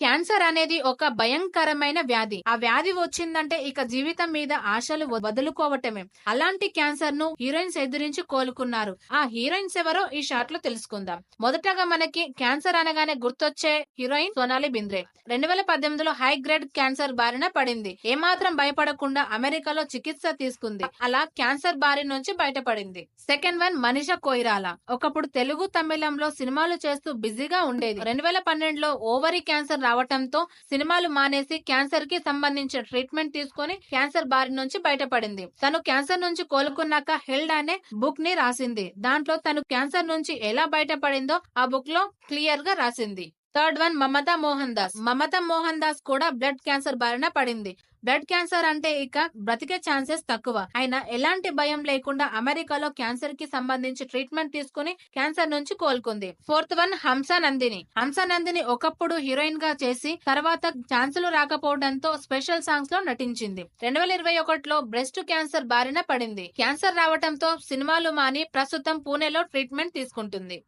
Cancer అనేది ఒక భయంకరమైన వ్యాధి. ఆ వ్యాధి వచ్చిందంటే ఇక జీవితం మీద ఆశలు వదులుకోవటమే. అలాంటి క్యాన్సర్ ను హీరోయిన్స్ ఎదిరించి కోలుకున్నారు. ఆ హీరోయిన్స్ ఎవరో ఈ షాట్ లో తెలుసుకుందాం. మొదటగా మనకి క్యాన్సర్ అనగానే గుర్తొచ్చే హీరోయిన్ సోనాలి బింద్రే. 2018లో హై గ్రేడ్ క్యాన్సర్ బారిన పడింది. ఏమాత్రం భయపడకుండా అమెరికాలో చికిత్స తీసుకుంది. అలా క్యాన్సర్ బారి నుంచి బయటపడింది. Second one Manisha Koirala. ఒకప్పుడు తెలుగు తమిళంలో సినిమాలు చేస్తూ బిజీగా ఉండేది. 2012లో ఓవరీ క్యాన్సర్ రావటంతో సినిమాలు మానేసి క్యాన్సర్ కి సంబంధించిన ట్రీట్మెంట్ తీసుకొని క్యాన్సర్ బారి నుంచి బయటపడింది. తను క్యాన్సర్ నుంచి కోలుకున్నాక హెల్డ్ అనే బుక్ ని రాసింది. దాంట్లో తను క్యాన్సర్ నుంచి ఎలా బయటపడిందో ఆ బుక్ లో క్లియర్ గా రాసింది. Third one Mamta Mohan Das. మమతా మోహన్ దాస్ కూడా బ్లడ్ క్యాన్సర్ బారిన పడింది. బ్లడ్ క్యాన్సర్ అంటే ఇక బ్రతికే ఛాన్సెస్ తక్కువ. అయినా ఎలాంటి భయం లేకుండా అమెరికాలో క్యాన్సర్ కి సంబంధించి ట్రీట్మెంట్ తీసుకుని క్యాన్సర్ నుంచి కోలుకుంది. Fourth one Hamsa Nandini. హంసా నందిని ఒకప్పుడు హీరోయిన్ గా చేసి తర్వాత ఛాన్సులు రాకపోవడంతో స్పెషల్ సాంగ్స్ లో నటించింది. 2021లో బ్రెస్ట్ క్యాన్సర్ బారిన పడింది. క్యాన్సర్ రావడంతో సినిమాలు మాని ప్రస్తుతం పూణేలో ట్రీట్మెంట్ తీసుకుంటుంది.